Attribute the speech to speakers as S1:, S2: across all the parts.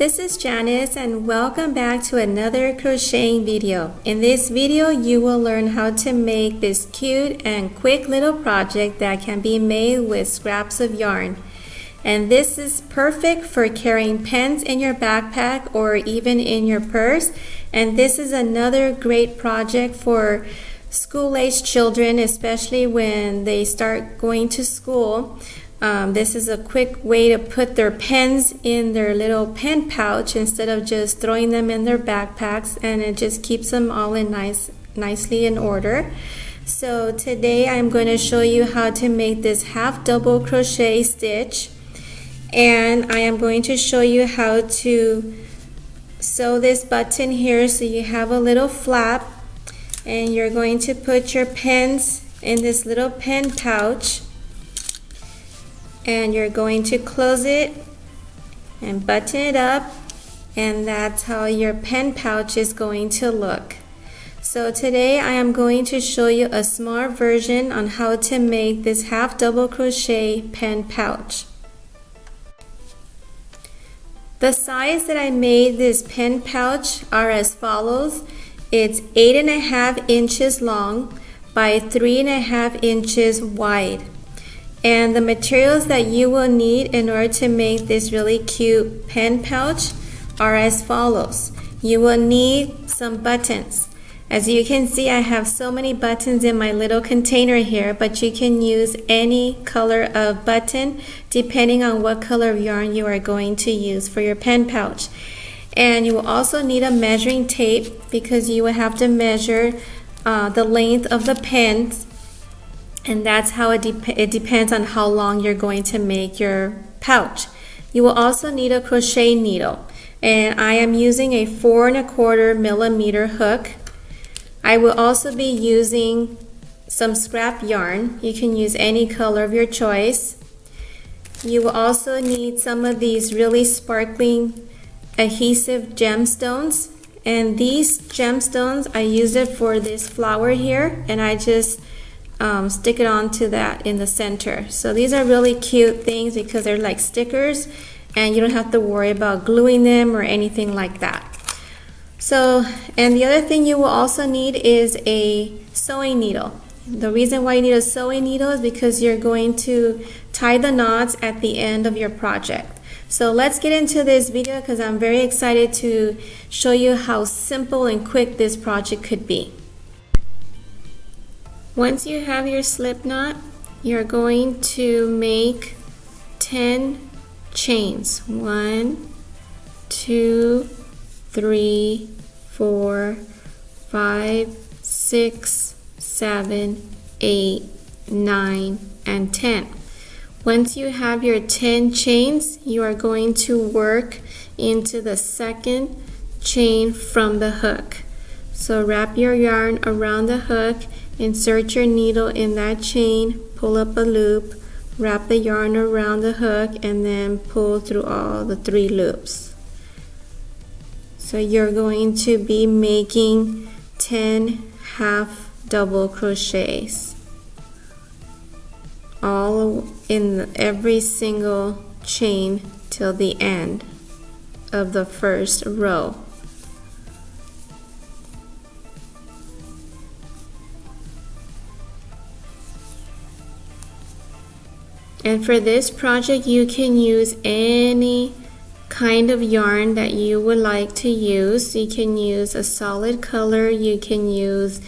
S1: This is Janice and welcome back to another crocheting video. In this video you will learn how to make this cute and quick little project that can be made with scraps of yarn. And this is perfect for carrying pens in your backpack or even in your purse. And this is another great project for school-aged children, especially when they start going to school. This is a quick way to put their pens in their little pen pouch instead of just throwing them in their backpacks, and it just keeps them all in nicely in order. So today I'm going to show you how to make this half double crochet stitch, and I am going to show you how to sew this button here so you have a little flap, and you're going to put your pens in this little pen pouch. And you're going to close it and button it up, and that's how your pen pouch is going to look. So today I am going to show you a small version on how to make this half double crochet pen pouch. The size that I made this pen pouch are as follows. It's 8.5 inches long by 3.5 inches wide. And the materials that you will need in order to make this really cute pen pouch are as follows. You will need some buttons. As you can see, I have so many buttons in my little container here, but you can use any color of button depending on what color of yarn you are going to use for your pen pouch. And you will also need a measuring tape because you will have to measure the length of the pens. And that's how it depends on how long you're going to make your pouch. You will also need a crochet needle, and I am using a 4¼ millimeter hook. I will also be using some scrap yarn. You can use any color of your choice. You will also need some of these really sparkling adhesive gemstones, and these gemstones, I use it for this flower here, and I just stick it onto that in the center. So these are really cute things because they're like stickers and you don't have to worry about gluing them or anything like that. So, and the other thing you will also need is a sewing needle. The reason why you need a sewing needle is because you're going to tie the knots at the end of your project. So let's get into this video because I'm very excited to show you how simple and quick this project could be. Once you have your slip knot, you're going to make 10 chains. 1, 2, 3, 4, 5, 6, 7, 8, 9, and 10. Once you have your 10 chains, you are going to work into the second chain from the hook. So wrap your yarn around the hook, insert your needle in that chain, pull up a loop, wrap the yarn around the hook, and then pull through all the 3 loops. So you're going to be making 10 half double crochets all in every single chain till the end of the first row. And for this project, you can use any kind of yarn that you would like to use. You can use a solid color. You can use,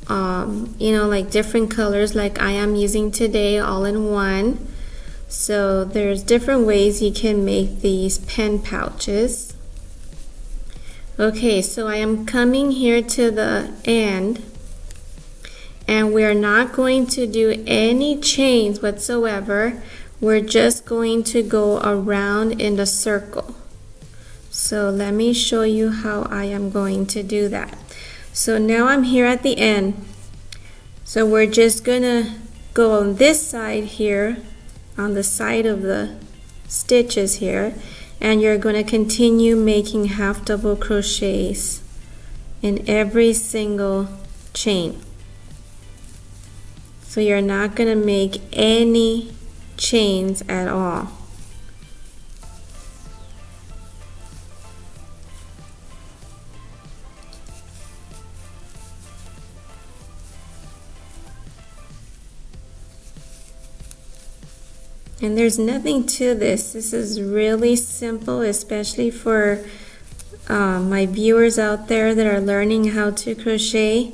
S1: like different colors like I am using today, all in one. So there's different ways you can make these pen pouches. Okay, so I am coming here to the end. And we're not going to do any chains whatsoever. We're just going to go around in the circle. So let me show you how I am going to do that. So now I'm here at the end. So we're just gonna go on this side here, on the side of the stitches here, and you're going to continue making half double crochets in every single chain. So you're not going to make any chains at all. And there's nothing to this. This is really simple, especially for my viewers out there that are learning how to crochet.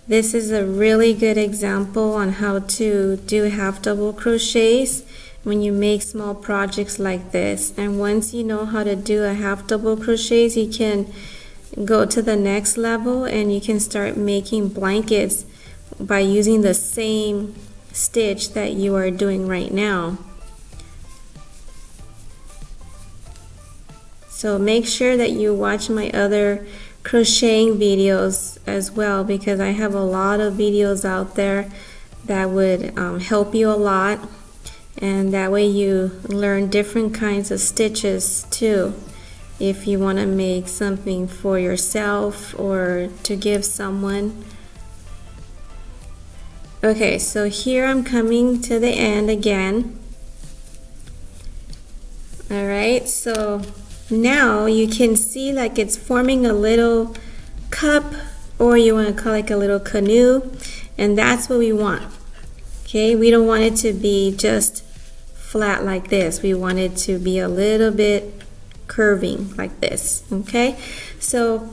S1: This is a really good example on how to do half double crochets when you make small projects like this. And once you know how to do a half double crochets, you can go to the next level and you can start making blankets by using the same stitch that you are doing right now. So make sure that you watch my other crocheting videos as well, because I have a lot of videos out there that would help you a lot, and that way you learn different kinds of stitches too if you want to make something for yourself or to give someone. Okay, so here I'm coming to the end again. Alright, so now you can see like it's forming a little cup, or you want to call it like a little canoe, and that's what we want. Okay, we don't want it to be just flat like this. We want it to be a little bit curving like this. Okay, so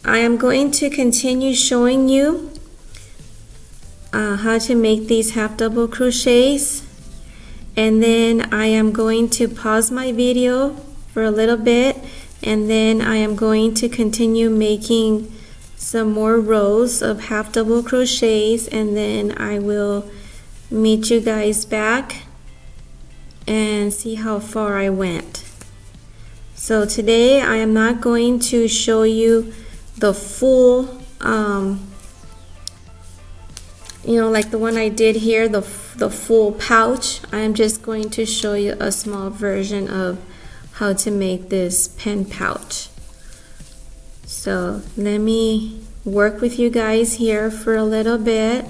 S1: I am going to continue showing you how to make these half double crochets, and then I am going to pause my video for a little bit, and then I am going to continue making some more rows of half double crochets, and then I will meet you guys back and see how far I went. So today I am not going to show you the full like the one I did here, the full pouch. I am just going to show you a small version of how to make this pen pouch. So let me work with you guys here for a little bit.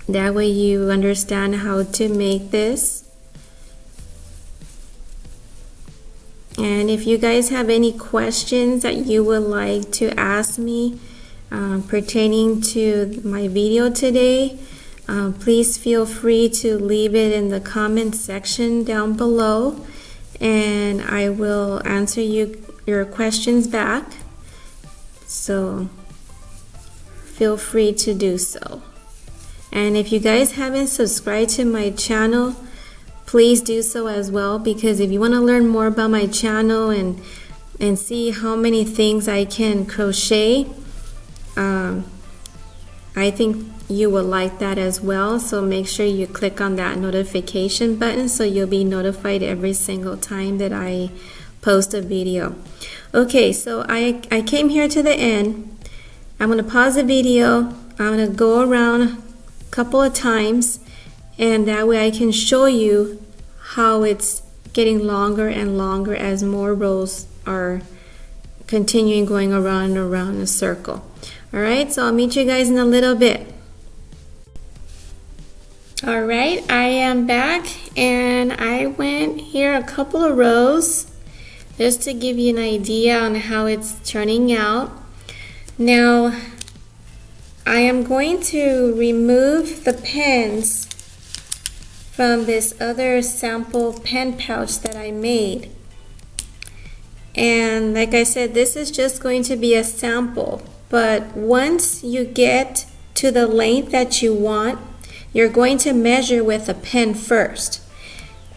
S1: That way you understand how to make this. And if you guys have any questions that you would like to ask me pertaining to my video today, please feel free to leave it in the comment section down below, and I will answer your questions back. So feel free to do so. And if you guys haven't subscribed to my channel, please do so as well, because if you want to learn more about my channel and see how many things I can crochet, I think you will like that as well. So make sure you click on that notification button so you'll be notified every single time that I post a video. Okay, so I came here to the end. I'm going to pause the video. I'm going to go around a couple of times, and that way I can show you how it's getting longer and longer as more rows are continuing going around and around in a circle. Alright, so I'll meet you guys in a little bit. Alright, I am back, and I went here a couple of rows just to give you an idea on how it's turning out. Now I am going to remove the pens from this other sample pen pouch that I made. And like I said, this is just going to be a sample, but once you get to the length that you want, you're going to measure with a pen first.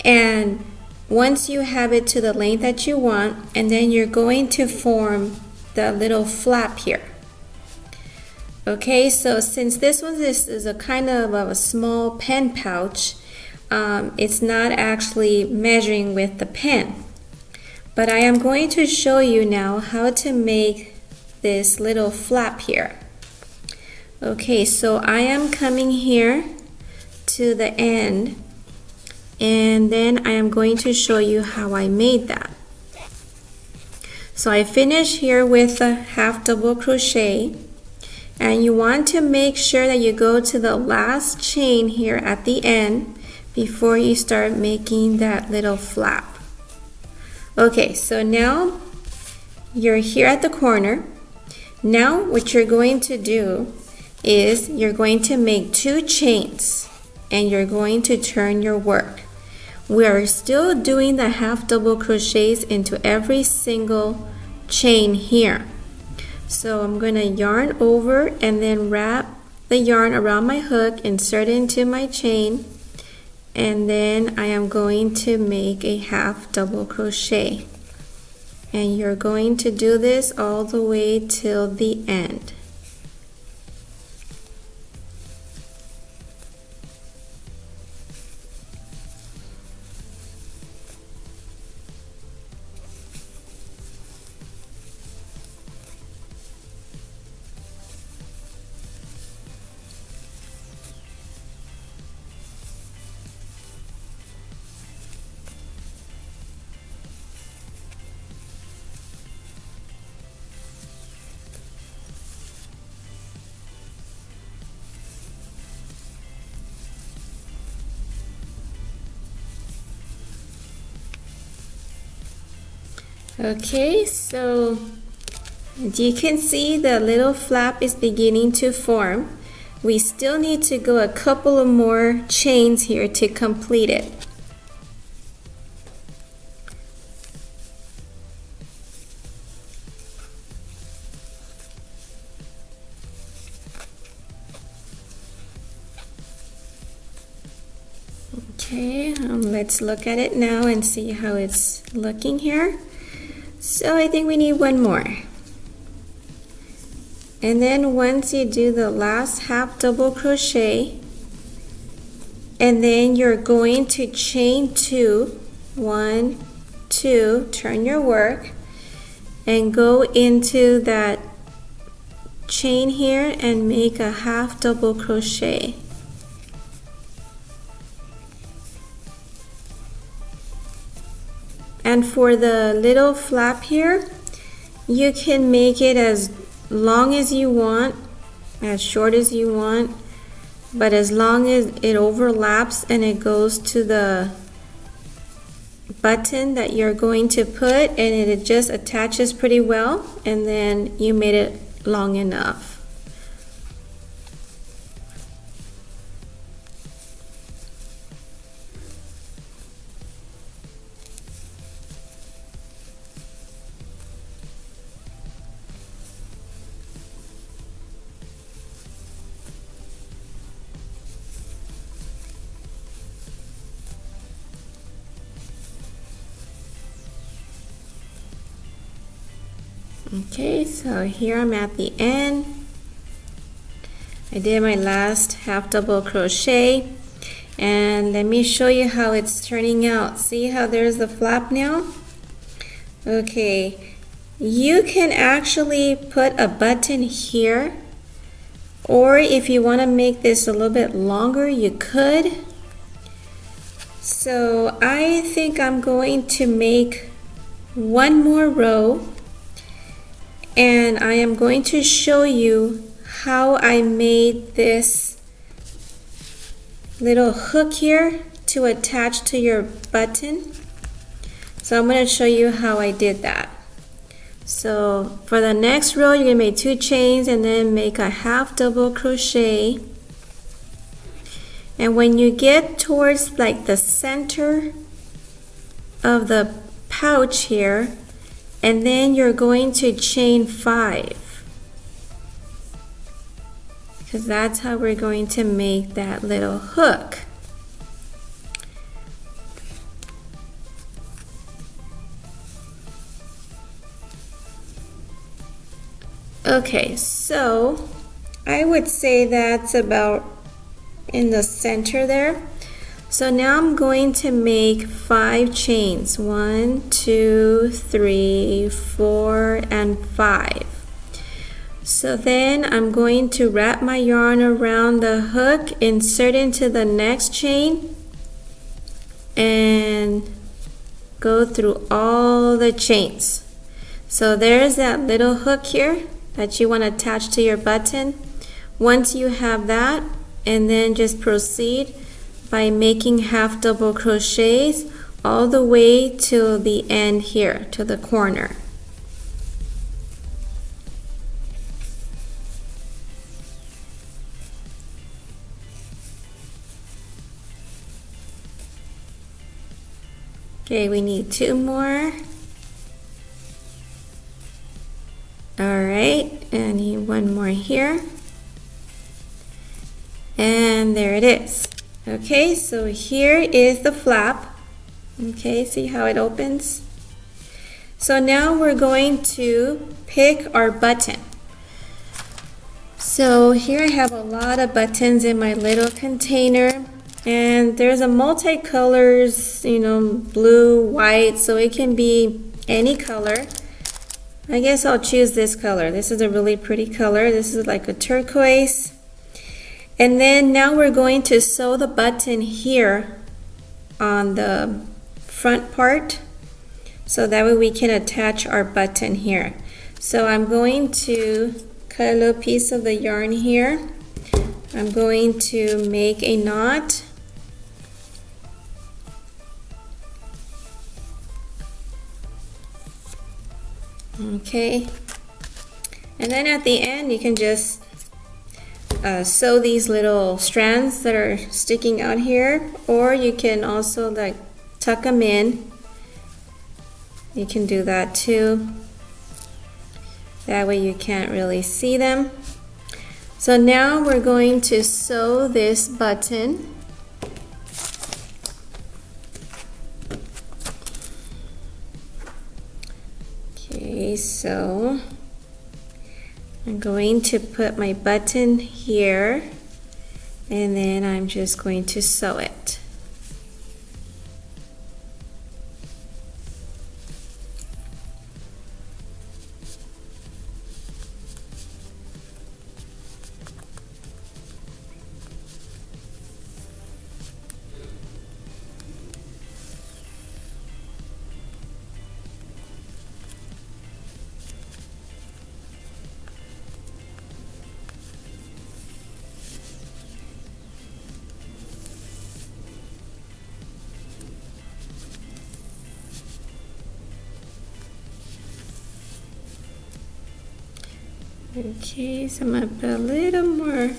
S1: And once you have it to the length that you want, and then you're going to form the little flap here. Okay, so since this one is a kind of a small pen pouch, it's not actually measuring with the pen. But I am going to show you now how to make this little flap here. Okay, so I am coming here to the end, and then I am going to show you how I made that. So I finish here with a half double crochet, and you want to make sure that you go to the last chain here at the end before you start making that little flap. Okay, so now you're here at the corner. Now what you're going to do is you're going to make 2 chains. and you're going to turn your work. We are still doing the half double crochets into every single chain here. So I'm going to yarn over and then wrap the yarn around my hook, insert it into my chain, and then I am going to make a half double crochet. And you're going to do this all the way till the end. Okay, so as you can see, the little flap is beginning to form. We still need to go a couple of more chains here to complete it. Okay, let's look at it now and see how it's looking here. So I think we need one more. And then once you do the last half double crochet, and then you're going to chain 2, 1, 2, turn your work, and go into that chain here and make a half double crochet. And for the little flap here, you can make it as long as you want, as short as you want, but as long as it overlaps and it goes to the button that you're going to put, and it just attaches pretty well, and then you made it long enough. Okay, so here I'm at the end. I did my last half double crochet, and let me show you how it's turning out. See how there's the flap now? Okay, you can actually put a button here, or if you want to make this a little bit longer, you could. So I think I'm going to make one more row, and I am going to show you how I made this little hook here to attach to your button. So I'm going to show you how I did that. So for the next row, you're going to make 2 chains and then make a half double crochet. And when you get towards like the center of the pouch here, and then you're going to chain 5, because that's how we're going to make that little hook. Okay, so I would say that's about in the center there. So now I'm going to make 5 chains. 1, 2, 3, 4, and 5. So then I'm going to wrap my yarn around the hook, insert into the next chain, and go through all the chains. So there's that little hook here that you want to attach to your button. Once you have that, and then just proceed by making half double crochets all the way to the end here, to the corner. Okay, we need 2 more. Alright, I need 1 more here. And there it is. Okay, so here is the flap. Okay, see how it opens? So now we're going to pick our button. So here I have a lot of buttons in my little container, and there's a multicolors, you know, blue, white, so it can be any color. I guess I'll choose this color. This is a really pretty color. This is like a turquoise. And then now we're going to sew the button here on the front part, so that way we can attach our button here. So I'm going to cut a little piece of the yarn here. I'm going to make a knot. Okay, and then at the end you can just sew these little strands that are sticking out here, or you can also like tuck them in. You can do that too. That way you can't really see them. So now we're going to sew this button. Okay, so I'm going to put my button here, and then I'm just going to sew it. Okay, so I'm going to put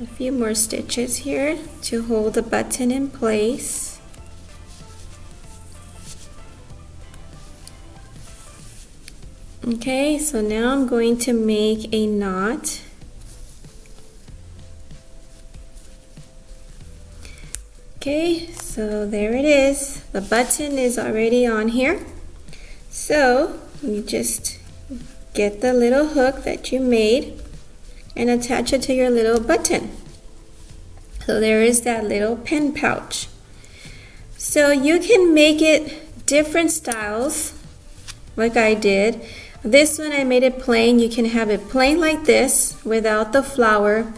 S1: a few more stitches here to hold the button in place. Okay, so now I'm going to make a knot. Okay, so there it is. The button is already on here. So you just get the little hook that you made and attach it to your little button. So there is that little pen pouch. So you can make it different styles like I did. This one I made it plain. You can have it plain like this without the flower,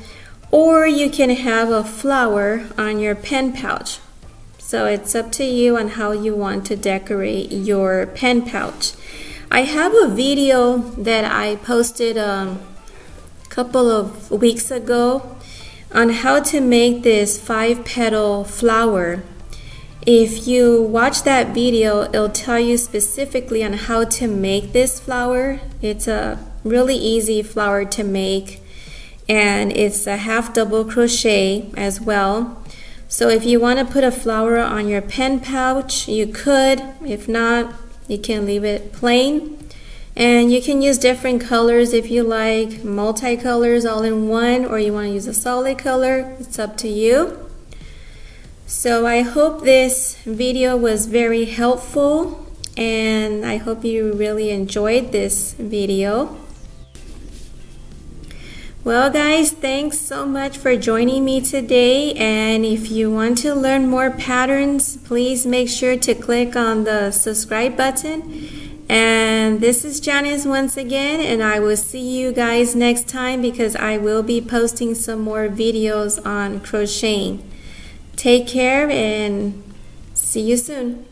S1: or you can have a flower on your pen pouch. So it's up to you on how you want to decorate your pen pouch. I have a video that I posted a couple of weeks ago on how to make this 5-petal flower. If you watch that video, it'll tell you specifically on how to make this flower. It's a really easy flower to make, and it's a half double crochet as well. So if you want to put a flower on your pen pouch, you could. If not, you can leave it plain. And you can use different colors if you like, multicolors all in one, or you want to use a solid color. It's up to you. So I hope this video was very helpful, and I hope you really enjoyed this video. Well guys, thanks so much for joining me today, and if you want to learn more patterns, please make sure to click on the subscribe button. And this is Janice once again, and I will see you guys next time because I will be posting some more videos on crocheting. Take care and see you soon.